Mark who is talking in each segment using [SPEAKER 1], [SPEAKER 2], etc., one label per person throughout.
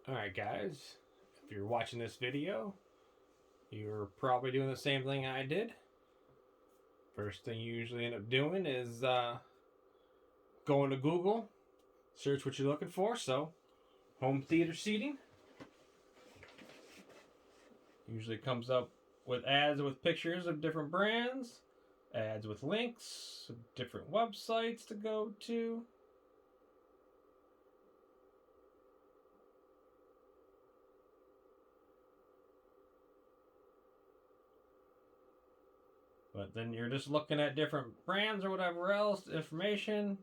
[SPEAKER 1] Alright guys, if you're watching this video, you're probably doing the same thing I did. First thing you usually end up doing is going to Google, search what you're looking for. So, home theater seating. Usually comes up with ads with pictures of different brands, ads with links, different websites to go to. But then you're just looking at different brands or whatever else, information.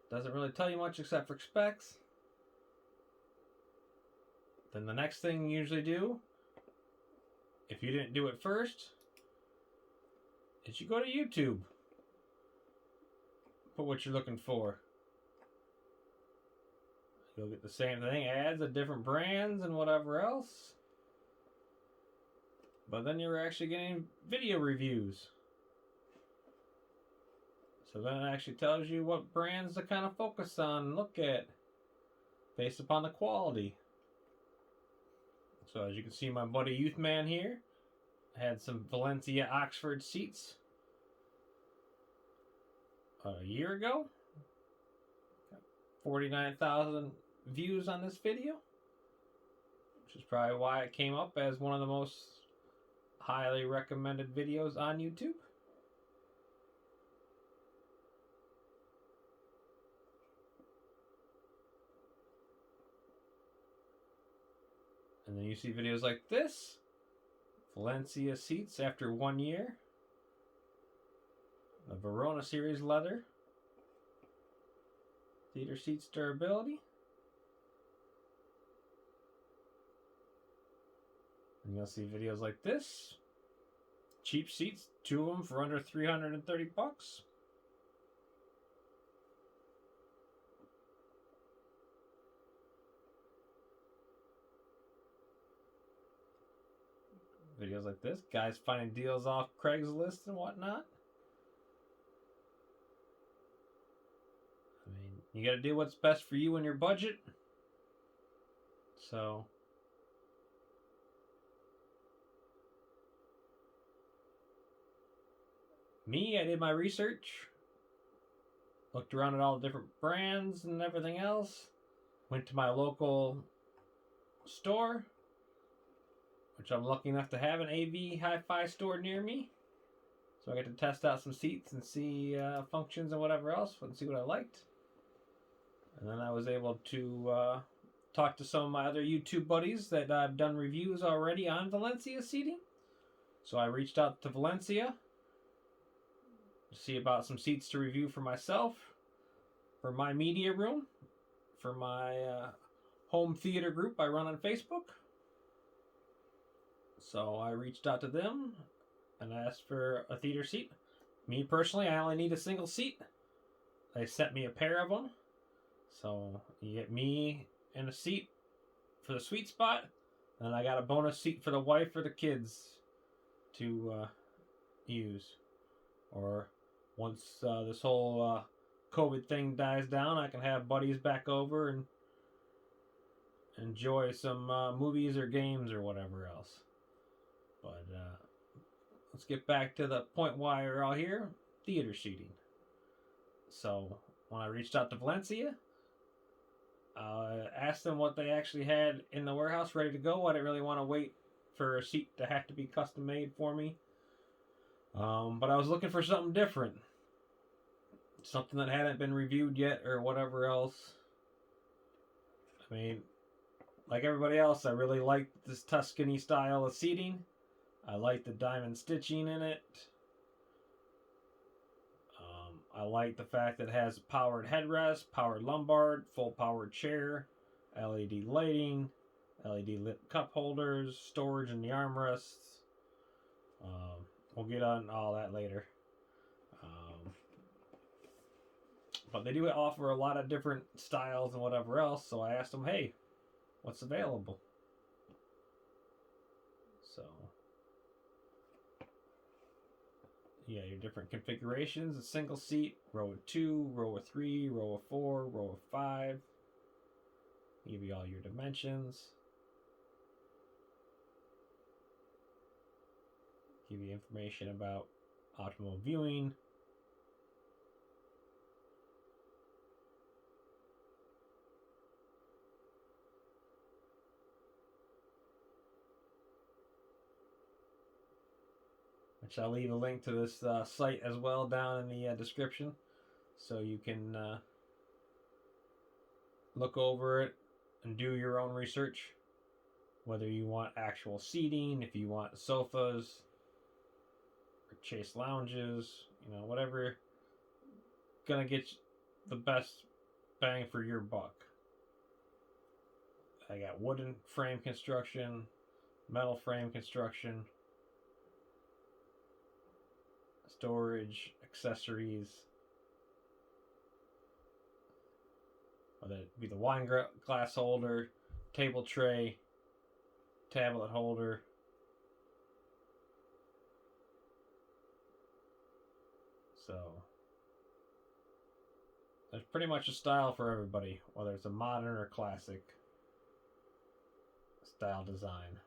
[SPEAKER 1] Doesn't really tell you much except for specs. Then the next thing you usually do, if you didn't do it first, is you go to YouTube. Put what you're looking for. You'll get the same thing, ads of different brands and whatever else. But then you're actually getting video reviews. So then it actually tells you what brands to kind of focus on and look at based upon the quality. So as you can see, my buddy Youthman here had some Valencia Oxford seats a year ago. Got 49,000 views on this video, which is probably why it came up as one of the most highly recommended videos on YouTube. And then you see videos like this, Valencia seats after 1 year, the Verona series leather, theater seats durability. And you'll see videos like this, cheap seats, 2 of them for under 330 bucks. Videos like this, guys finding deals off Craigslist and whatnot. I mean, you gotta do what's best for you and your budget. So, I did my research, looked around at all the different brands and everything else, went to my local store, which I'm lucky enough to have an AV hi-fi store near me. So I get to test out some seats and see functions and whatever else and see what I liked. And then I was able to talk to some of my other YouTube buddies that I've done reviews already on Valencia seating. So I reached out to Valencia to see about some seats to review for myself, for my media room, for my home theater group I run on Facebook. So I reached out to them and asked for a theater seat. Me personally, I only need a single seat. They sent me a pair of them. So you get me and a seat for the sweet spot. And I got a bonus seat for the wife or the kids to use. Or once this whole COVID thing dies down, I can have buddies back over and enjoy some movies or games or whatever else. But let's get back to the point why we're all here, theater seating. So when I reached out to Valencia, I asked them what they actually had in the warehouse ready to go. I didn't really want to wait for a seat to have to be custom made for me. But I was looking for something different. Something that hadn't been reviewed yet or whatever else. I mean, like everybody else, I really like this Tuscany style of seating. I like the diamond stitching in it. I like the fact that it has a powered headrest, powered lumbar, full powered chair, LED lighting, LED lit cup holders, storage in the armrests. We'll get on all that later. But they do offer a lot of different styles and whatever else, so I asked them, hey, what's available? So, yeah, your different configurations, a single seat, row of 2, row of 3, row of 4, row of 5. Give you all your dimensions. Give you information about optimal viewing. Which I'll leave a link to this site as well down in the description, so you can look over it and do your own research. Whether you want actual seating, if you want sofas, or chase lounges, whatever gonna get the best bang for your buck. I got wooden frame construction, metal frame construction, storage, accessories, whether it be the wine glass holder, table tray, tablet holder. So there's pretty much a style for everybody, whether it's a modern or classic style design.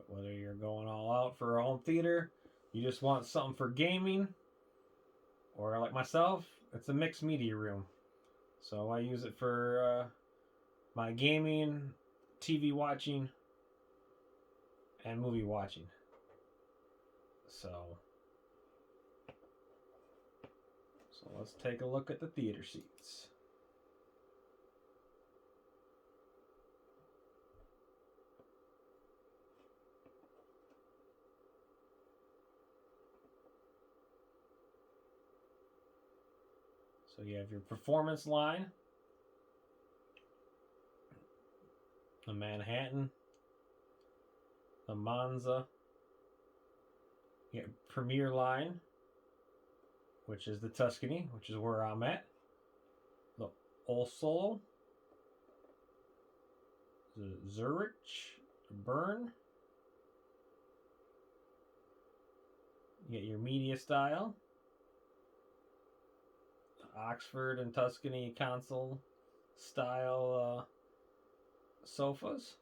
[SPEAKER 1] Whether you're going all out for a home theater, you just want something for gaming, or like myself, it's a mixed media room. So I use it for my gaming, TV watching, and movie watching. So let's take a look at the theater seats. So you have your performance line, the Manhattan, the Monza, you get Premier line, which is the Tuscany, which is where I'm at, the Oslo, the Zurich, Bern, you get your media style, Oxford and Tuscany console style sofas.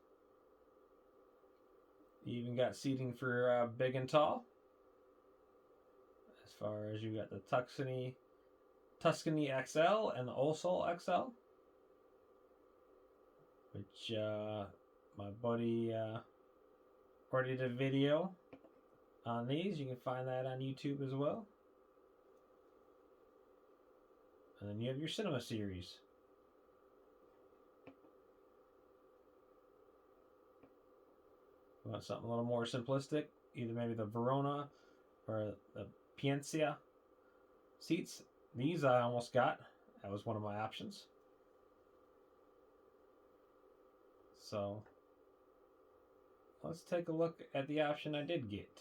[SPEAKER 1] You even got seating for big and tall. As far as you got the Tuscany XL and the Osol XL, which my buddy already did a video on these. You can find that on YouTube as well. And then you have your cinema series. You want something a little more simplistic, either maybe the Verona or the Pienza seats. These I almost got. That was one of my options. So let's take a look at the option I did get,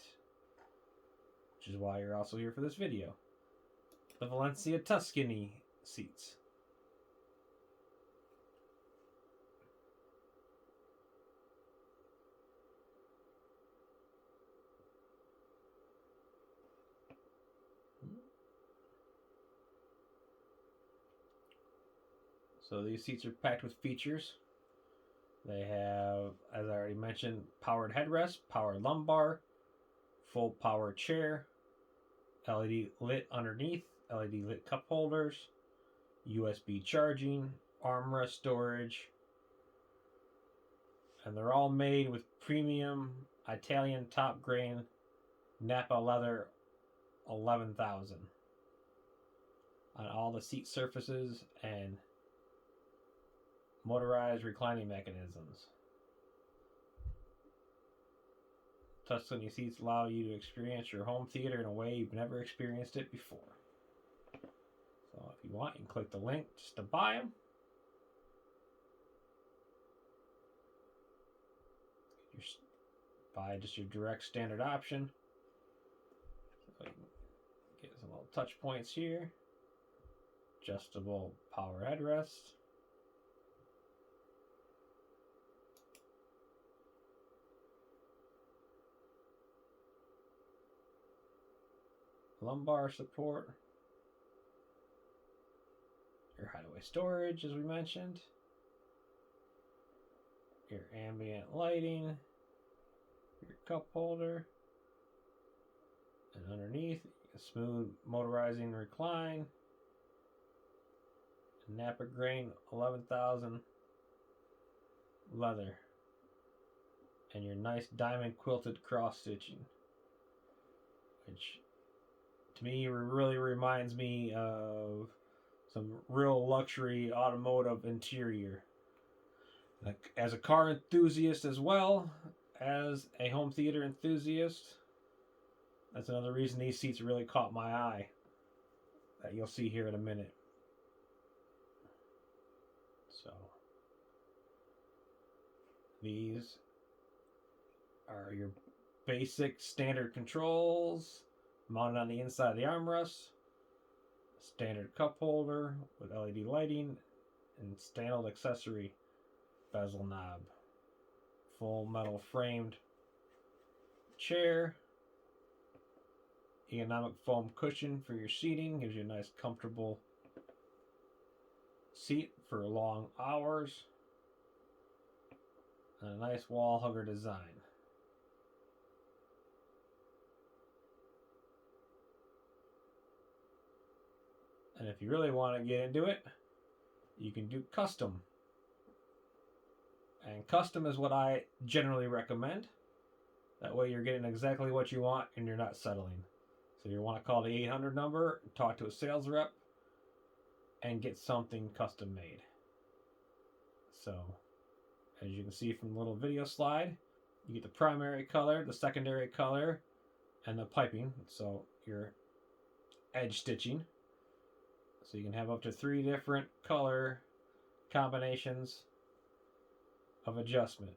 [SPEAKER 1] which is why you're also here for this video. The Valencia Tuscany seats. So these seats are packed with features. They have, as I already mentioned, powered headrest, powered lumbar, full power chair, LED lit underneath, LED lit cup holders, USB charging, armrest storage, and they're all made with premium Italian top grain Napa leather 11,000 on all the seat surfaces and motorized reclining mechanisms. Tuscany seats allow you to experience your home theater in a way you've never experienced it before. So if you want, you can click the link just to buy them. Buy just your direct standard option, So you can get some little touch points here. Adjustable power headrest. Lumbar support. Your hideaway storage, as we mentioned. Your ambient lighting. Your cup holder. And underneath, a smooth motorizing recline. Napa grain 11,000 leather. And your nice diamond quilted cross stitching. Which to me really reminds me of some real luxury automotive interior. Like, as a car enthusiast as well as a home theater enthusiast, that's another reason these seats really caught my eye, that you'll see here in a minute. So these are your basic standard controls mounted on the inside of the armrest. Standard cup holder with LED lighting and standard accessory bezel knob. Full metal framed chair. Ergonomic foam cushion for your seating. Gives you a nice comfortable seat for long hours. And a nice wall hugger design. And if you really want to get into it, you can do custom. And custom is what I generally recommend. That way you're getting exactly what you want and you're not settling. So you want to call the 800 number, talk to a sales rep, and get something custom made. So, as you can see from the little video slide, you get the primary color, the secondary color, and the piping. So your edge stitching. So you can have up to 3 different color combinations of adjustment.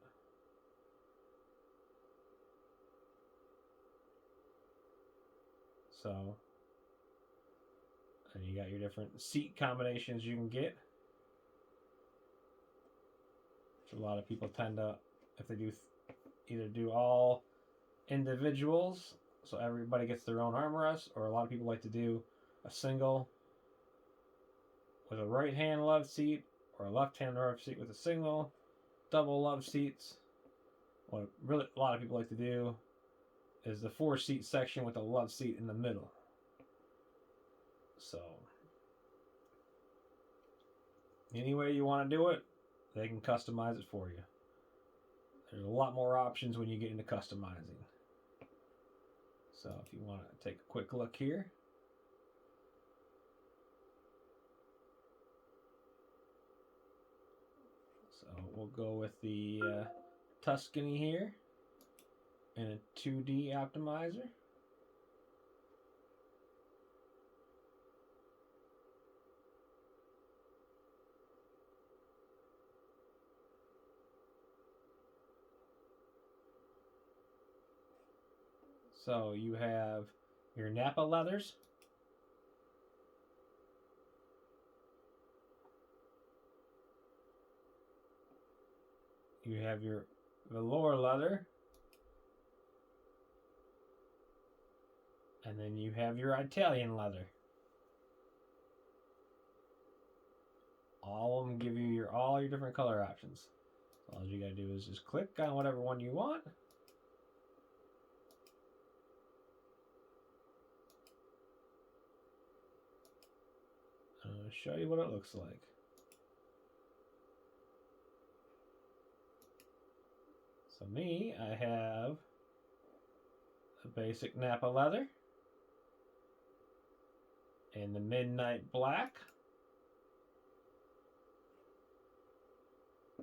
[SPEAKER 1] So, and you got your different seat combinations you can get. Which a lot of people tend to, if they do either do all individuals, so everybody gets their own armrest, or a lot of people like to do a single with a right hand love seat or a left hand love seat with a single, double love seats. What really a lot of people like to do is the 4-seat section with a love seat in the middle. So any way you want to do it, they can customize it for you. There's a lot more options when you get into customizing. So if you want to take a quick look here. So we'll go with the Tuscany here in a 2D optimizer. So you have your Napa leathers. You have your velour leather. And then you have your Italian leather. All of them give you all your different color options. All you gotta do is just click on whatever one you want. I'm gonna show you what it looks like. So me, I have a basic Napa leather and the midnight black.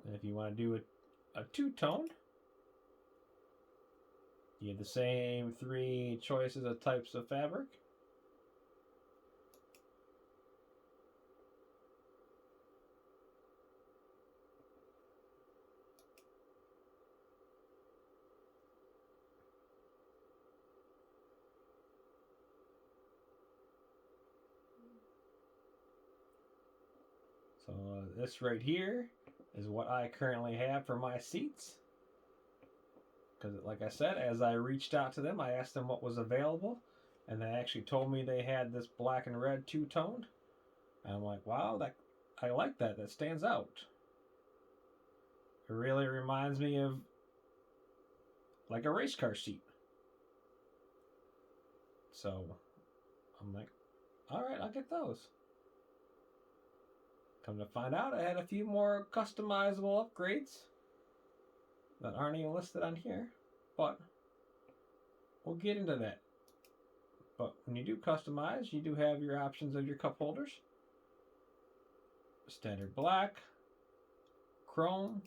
[SPEAKER 1] And if you want to do a two-tone, you have the same 3 choices of types of fabric. So this right here is what I currently have for my seats. Because like I said, as I reached out to them, I asked them what was available. And they actually told me they had this black and red two-toned. And I'm like, wow, I like that. That stands out. It really reminds me of like a race car seat. So I'm like, all right, I'll get those. Come to find out, I had a few more customizable upgrades that aren't even listed on here, but we'll get into that. But when you do customize, you do have your options of your cup holders. Standard black, chrome,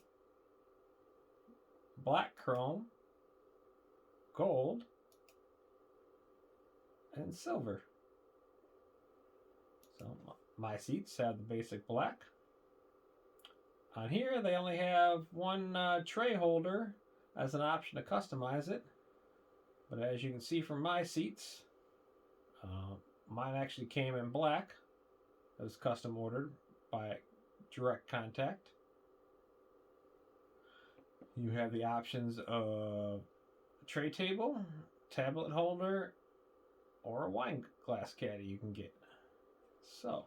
[SPEAKER 1] black chrome, gold, and silver. So my seats have the basic black. On here, they only have one tray holder as an option to customize it. But as you can see from my seats, mine actually came in black. It was custom ordered by direct contact. You have the options of tray table, tablet holder, or a wine glass caddy you can get. So,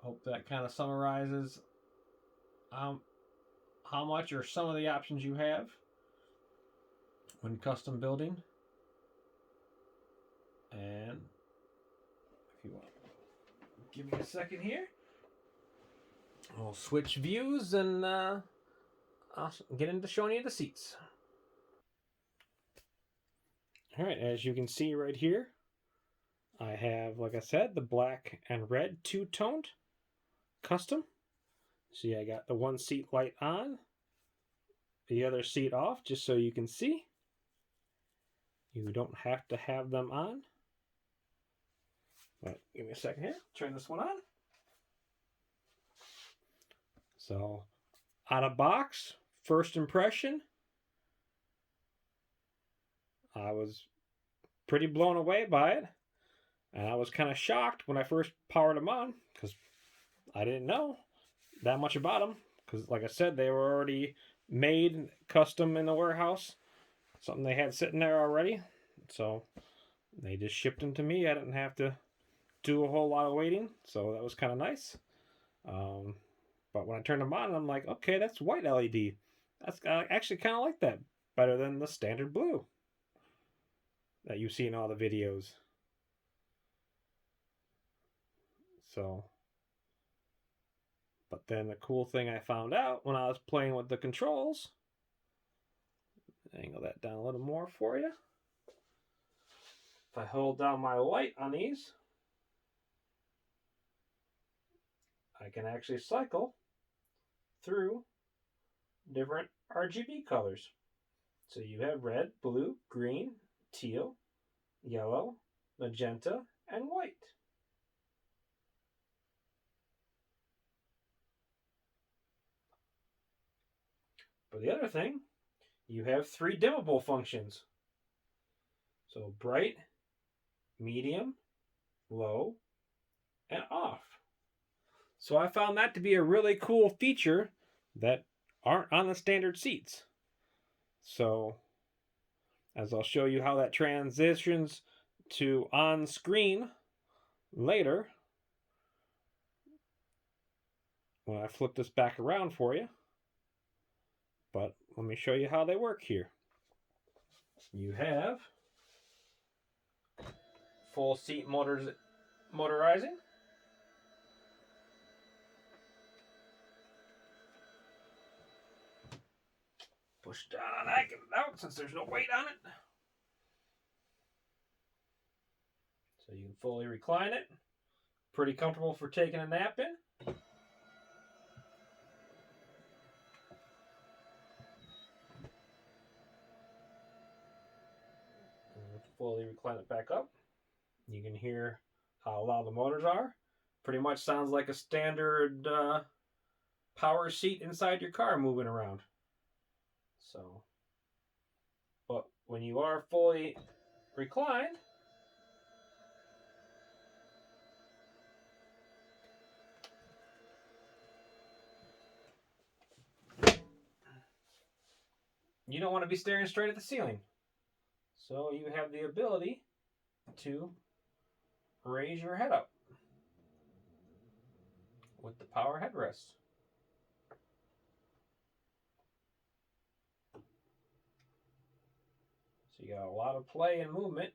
[SPEAKER 1] hope that kind of summarizes how much or some of the options you have when custom building. And if you want, give me a second here. We'll switch views and I'll get into showing you the seats. All right, as you can see right here, I have, like I said, the black and red two-toned custom. See, I got the one seat light on, the other seat off, just so you can see. You don't have to have them on. But give me a second here. Turn this one on. So, out of box, first impression, I was pretty blown away by it. And I was kind of shocked when I first powered them on because I didn't know that much about them. Because, like I said, they were already made custom in the warehouse. Something they had sitting there already. So, they just shipped them to me. I didn't have to do a whole lot of waiting. So, that was kind of nice. But when I turned them on, I'm like, okay, that's white LED. I actually kind of like that better than the standard blue that you see in all the videos. So, but then the cool thing I found out when I was playing with the controls, angle that down a little more for you. If I hold down my light on these, I can actually cycle through different RGB colors. So you have red, blue, green, teal, yellow, magenta, and white. For the other thing, you have 3 dimmable functions. So bright, medium, low, and off. So I found that to be a really cool feature that aren't on the standard seats. So, as I'll show you how that transitions to on screen later, when I flip this back around for you. But let me show you how they work here. You have full seat motorizing. Push down on that, get it out since there's no weight on it. So you can fully recline it. Pretty comfortable for taking a nap in. And fully recline it back up. You can hear how loud the motors are. Pretty much sounds like a standard power seat inside your car moving around. So, but when you are fully reclined, you don't want to be staring straight at the ceiling. So you have the ability to raise your head up with the power headrest. So you got a lot of play and movement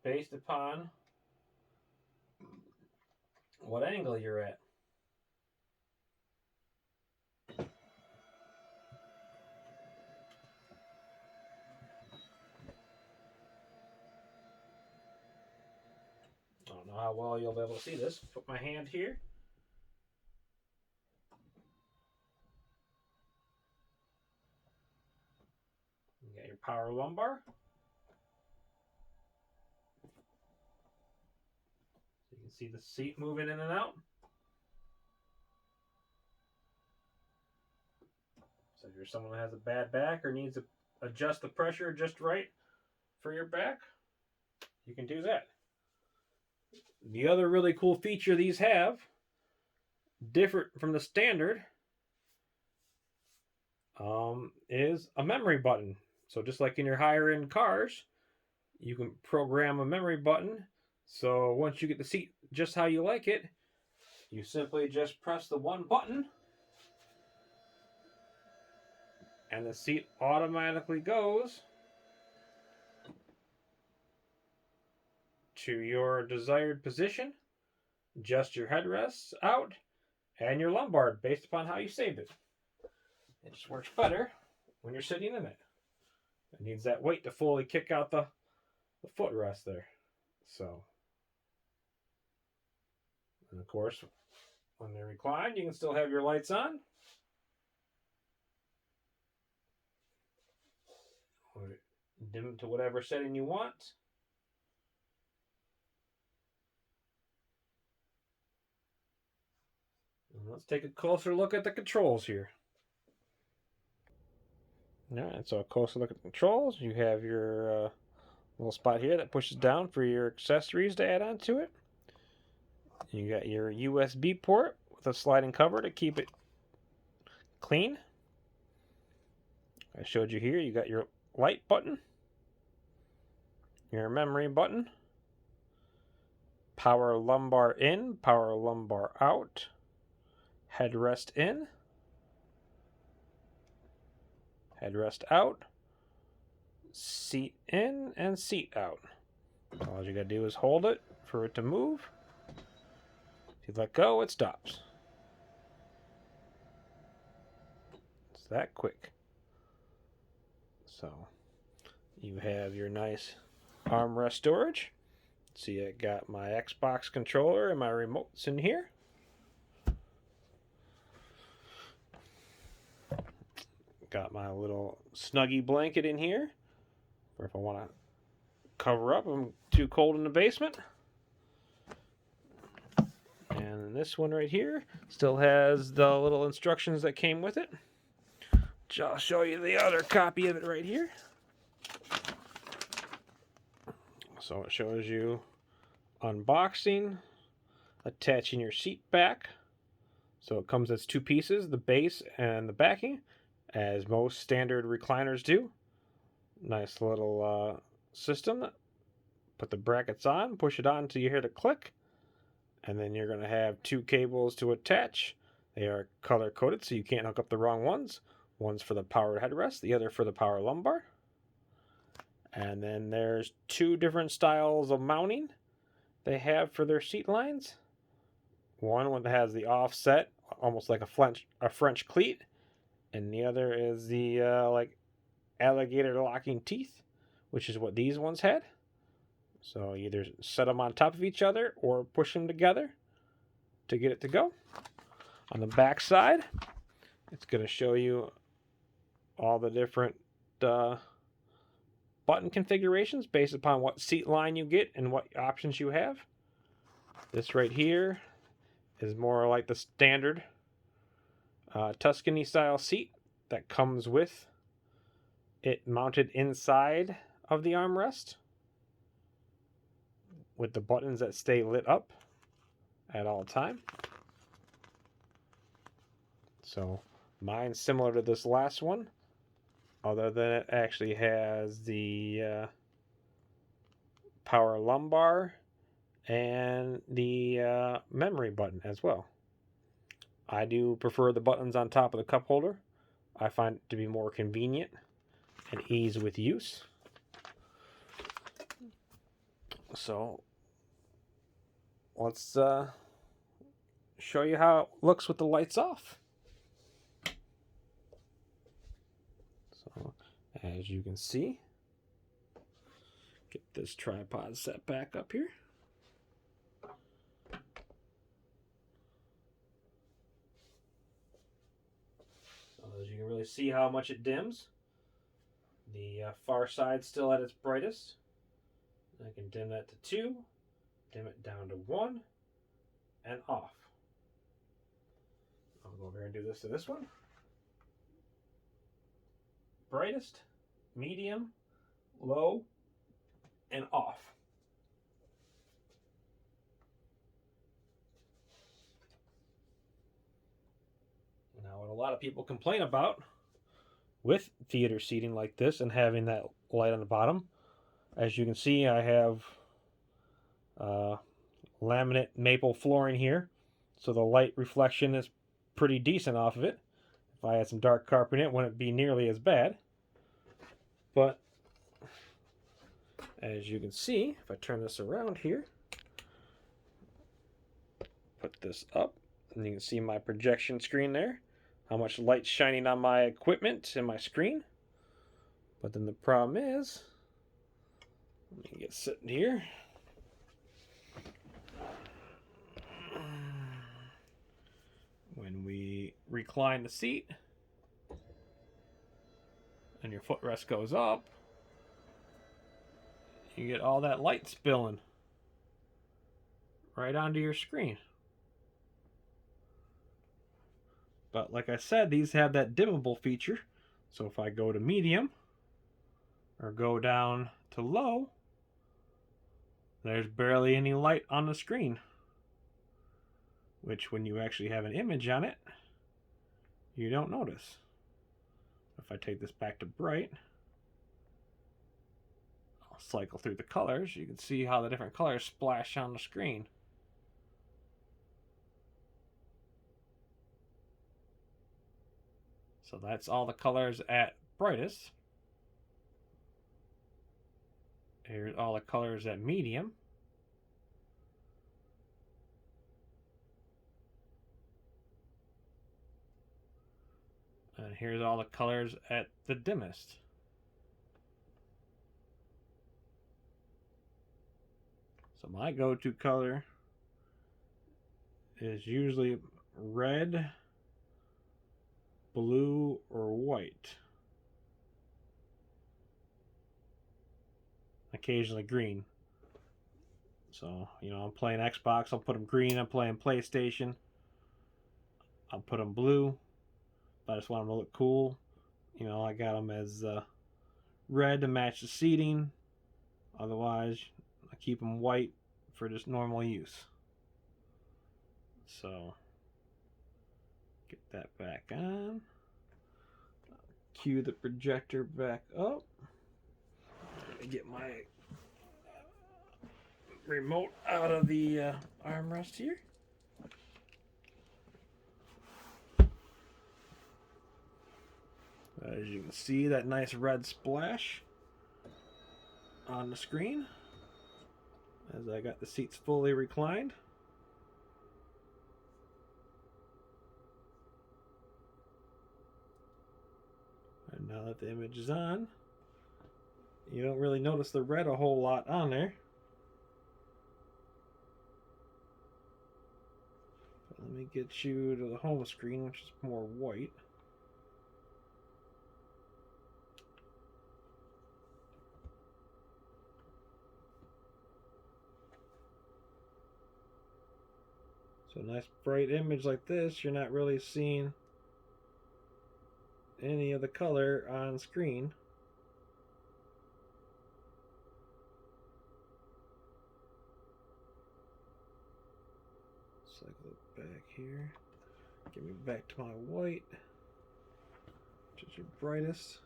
[SPEAKER 1] based upon what angle you're at. I don't know how well you'll be able to see this. Put my hand here. You got your power lumbar. So you can see the seat moving in and out. So if you're someone that has a bad back or needs to adjust the pressure just right for your back, you can do that. The other really cool feature these have, different from the standard, is a memory button. So just like in your higher end cars, you can program a memory button. So once you get the seat just how you like it, you simply just press the one button and the seat automatically goes to your desired position. Adjust your headrests out and your lumbar based upon how you saved it. It just works better when you're sitting in it. It needs that weight to fully kick out the footrest there. So, and of course, when they recline, you can still have your lights on. Or dim to whatever setting you want. And let's take a closer look at the controls here. Alright, so a closer look at the controls. You have your little spot here that pushes down for your accessories to add on to it. You got your USB port with a sliding cover to keep it clean. I showed you here, you got your light button, your memory button, power lumbar in, power lumbar out, headrest in, headrest out, seat in and seat out. All you gotta do is hold it for it to move. If you let go, it stops. It's that quick. So you have your nice armrest storage. See, I got my Xbox controller and my remotes in here. Got my little Snuggie blanket in here for if I want to cover up. I'm too cold in the basement. And this one right here still has the little instructions that came with it. I'll show you the other copy of it right here. So it shows you unboxing, attaching your seat back. So it comes as two pieces, the base and the backing, as most standard recliners do. Nice little system. Put the brackets on, push it on until you hear the click, and then you're going to have two cables to attach. They are color coded so you can't hook up the wrong ones. One's for the power headrest, the other for the power lumbar. And then there's two different styles of mounting they have for their seat lines. One that has the offset, almost like a French cleat, and the other is the like alligator locking teeth, which is what these ones had. So either set them on top of each other or push them together to get it to go. On the back side, it's going to show you all the different button configurations based upon what seat line you get and what options you have. This right here is more like the standard Tuscany style seat that comes with it mounted inside of the armrest with the buttons that stay lit up at all time. So mine's similar to this last one. other than it actually has the power lumbar and the memory button as well. I do prefer the buttons on top of the cup holder. I find it to be more convenient and ease with use. So let's show you how it looks with the lights off. So as you can see, get this tripod set back up here. So as you can really see how much it dims. The far side still at its brightest. I can dim that to 2, dim it down to 1, and off. I'll go over here and do this to this one. Brightest, medium, low, and off. Now, what a lot of people complain about with theater seating like this and having that light on the bottom, as you can see, I have laminate maple flooring here, so the light reflection is pretty decent off of it. If I had some dark carpet in it, it wouldn't be nearly as bad. But as you can see, if I turn this around here, put this up, and you can see my projection screen there, how much light's shining on my equipment and my screen. But then the problem is, let me get sitting here. When we recline the seat and your footrest goes up, you get all that light spilling right onto your screen. But like I said, these have that dimmable feature. So if I go to medium or go down to low, there's barely any light on the screen. Which when you actually have an image on it, you don't notice. If I take this back to bright, I'll cycle through the colors. You can see how the different colors splash on the screen. So that's all the colors at brightest. Here's all the colors at medium. And here's all the colors at the dimmest. So my go-to color is usually red, blue, or white. Occasionally green. So, you know, I'm playing Xbox, I'll put them green. I'm playing PlayStation, I'll put them blue. I just want them to look cool. You know, I got them as red to match the seating. Otherwise, I keep them white for just normal use. So, get that back on. Cue the projector back up. Get my remote out of the armrest here. As you can see, that nice red splash on the screen as I got the seats fully reclined. And now that the image is on, you don't really notice the red a whole lot on there. But let me get you to the home screen, which is more white. So a nice bright image like this, you're not really seeing any of the color on screen. Cycle it back here. Get me back to my white, which is your brightest.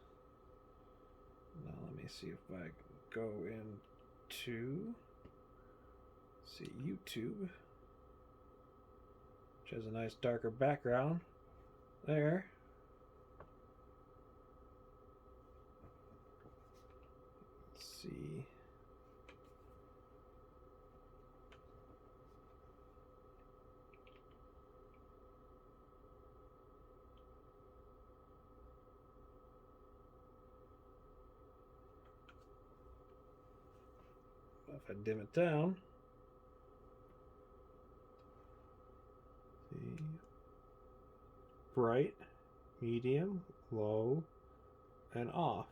[SPEAKER 1] see if I go into, see, YouTube, which has a nice darker background there. Let's see. If I dim it down, see, bright, medium, low, and off.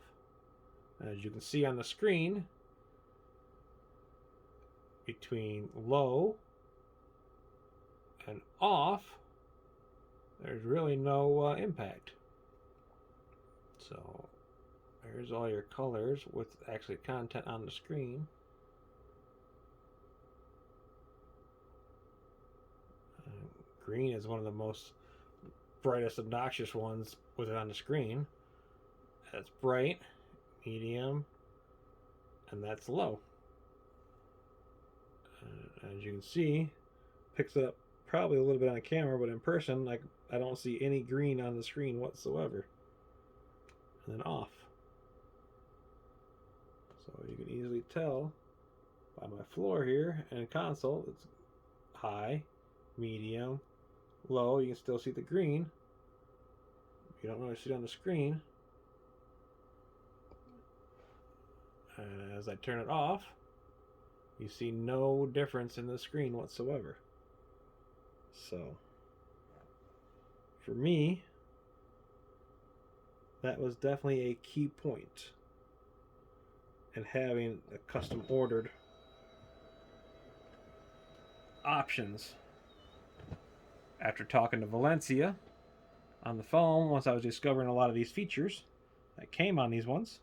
[SPEAKER 1] As you can see on the screen, between low and off, there's really no impact. So there's all your colors with actually content on the screen. Green is one of the most brightest, obnoxious ones with it on the screen. That's bright, medium, and that's low. As you can see, picks it up probably a little bit on camera, but in person, like, I don't see any green on the screen whatsoever. And then off. So you can easily tell by my floor here and console, it's high, medium, low. You can still see the green. You don't really see it on the screen. And as I turn it off, you see no difference in the screen whatsoever. So, for me, that was definitely a key point in having a custom ordered options. After talking to Valencia on the phone, once I was discovering a lot of these features that came on these ones,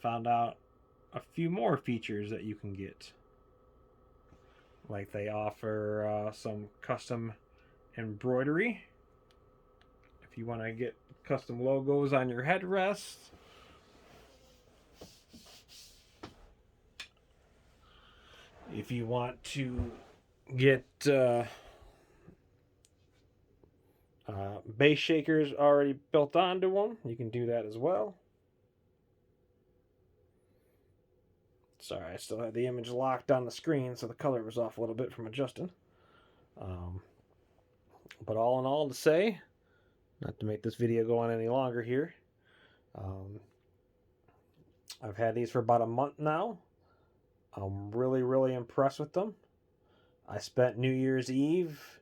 [SPEAKER 1] found out a few more features that you can get. Like they offer some custom embroidery. If you want to get custom logos on your headrest. If you want to get base shakers already built onto them, you can do that as well. Sorry, I still had the image locked on the screen, so the color was off a little bit from adjusting. But all in all, to say, not to make this video go on any longer here, I've had these for about a month now. I'm really, really impressed with them. I spent New Year's Eve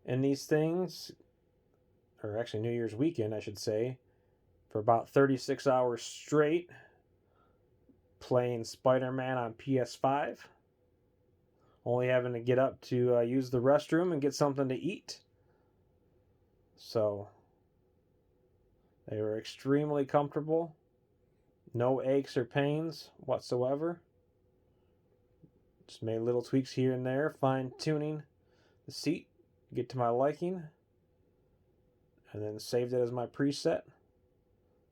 [SPEAKER 1] in these things, or actually New Year's weekend, I should say, for about 36 hours straight, playing Spider-Man on PS5. Only having to get up to use the restroom and get something to eat. So, they were extremely comfortable. No aches or pains whatsoever. Just made little tweaks here and there, fine-tuning the seat, get to my liking, and then saved it as my preset.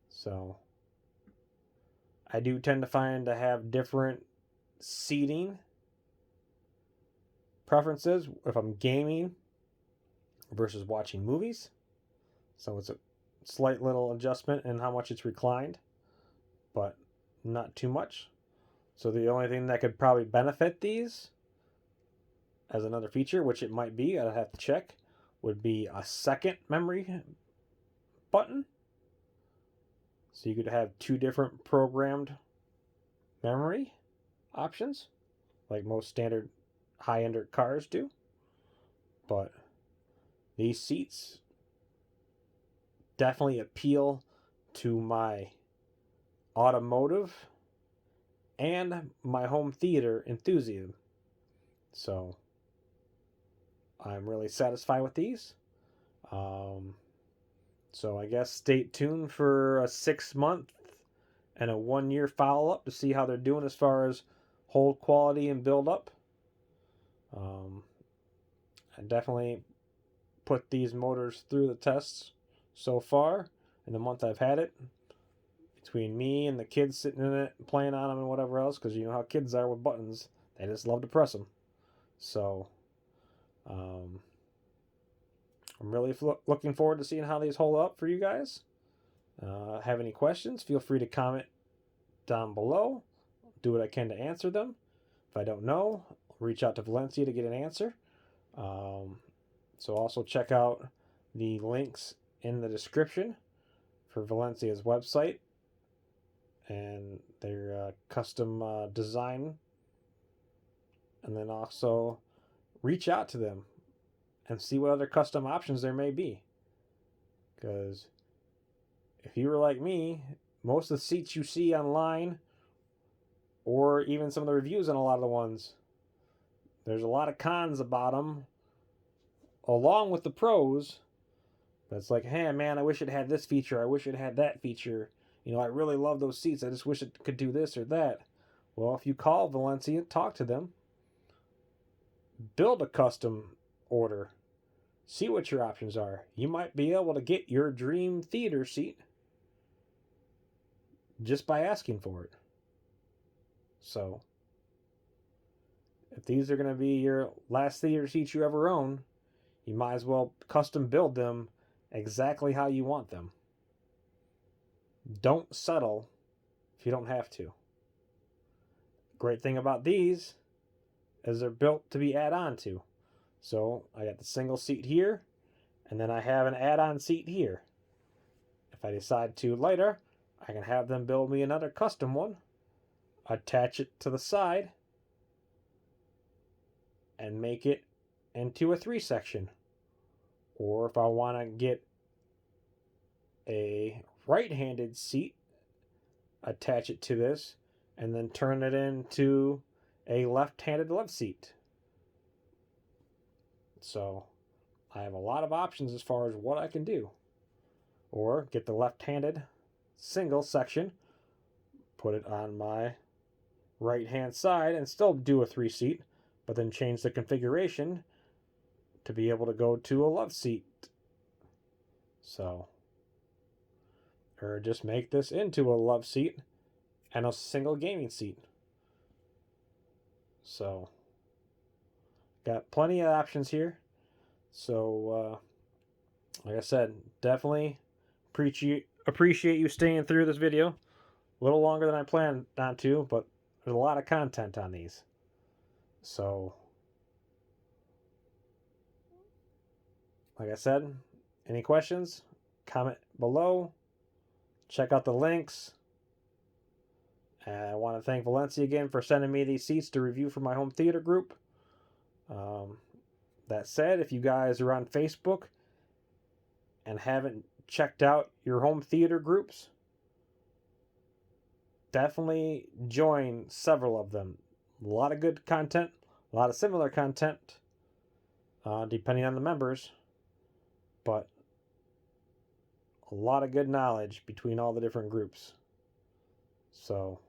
[SPEAKER 1] So, I do tend to find to have different seating preferences if I'm gaming versus watching movies. So it's a slight little adjustment in how much it's reclined, but not too much. So the only thing that could probably benefit these as another feature, which it might be, I'd have to check, would be a second memory button. So you could have two different programmed memory options, like most standard high-end cars do. But these seats definitely appeal to my automotive and my home theater enthusiasm. So I'm really satisfied with these. So I guess stay tuned for a 6-month and a 1-year follow-up to see how they're doing as far as hold quality and build up. I definitely put these motors through the tests so far in the month I've had it. between me and the kids sitting in it, playing on them and whatever else, because you know how kids are with buttons. They just love to press them. So, I'm really looking forward to seeing how these hold up for you guys. Have any questions, feel free to comment down below. Do what I can to answer them. If I don't know, reach out to Valencia to get an answer. So also check out the links in the description for Valencia's website and their custom design. And then also reach out to them and see what other custom options there may be. Because if you were like me, most of the seats you see online, or even some of the reviews on a lot of the ones, there's a lot of cons about them, along with the pros. But it's like, hey man, I wish it had this feature, I wish it had that feature. You know, I really love those seats, I just wish it could do this or that. Well, if you call Valencia, talk to them, build a custom order, see what your options are. You might be able to get your dream theater seat just by asking for it. So, if these are going to be your last theater seats you ever own, you might as well custom build them exactly how you want them. Don't settle if you don't have to. Great thing about these is they're built to be add-on to. So I got the single seat here, and then I have an add-on seat here. If I decide to later, I can have them build me another custom one, attach it to the side, and make it into a 3-section. Or if I want to get a right-handed seat, attach it to this, and then turn it into a left-handed love seat. So I have a lot of options as far as what I can do. Or get the left-handed single section, put it on my right-hand side, and still do a 3-seat, but then change the configuration to be able to go to a love seat. So, or just make this into a love seat and a single gaming seat. So, got plenty of options here. So, like I said, definitely appreciate you staying through this video. A little longer than I planned on to, but there's a lot of content on these. So, like I said, any questions, comment below. Check out the links. And I want to thank Valencia again for sending me these seats to review for my home theater group. That said, if you guys are on Facebook and haven't checked out your home theater groups, definitely join several of them. A lot of good content, a lot of similar content, depending on the members, but a lot of good knowledge between all the different groups. So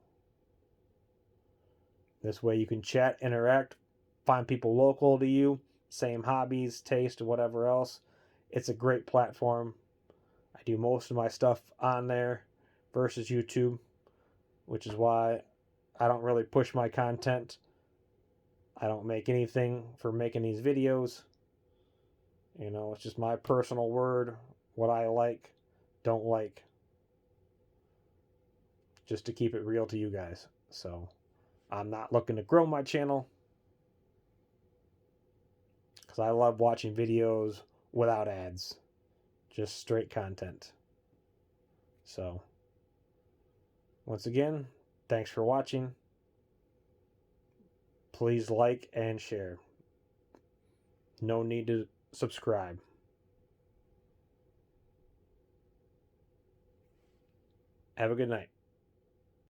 [SPEAKER 1] this way you can chat, interact, find people local to you, same hobbies, taste, or whatever else. It's a great platform. I do most of my stuff on there versus YouTube, which is why I don't really push my content. I don't make anything for making these videos. You know, it's just my personal word, what I like, don't like, just to keep it real to you guys. So I'm not looking to grow my channel, because I love watching videos without ads, just straight content. So once again, thanks for watching. Please like and share. No need to subscribe. Have a good night.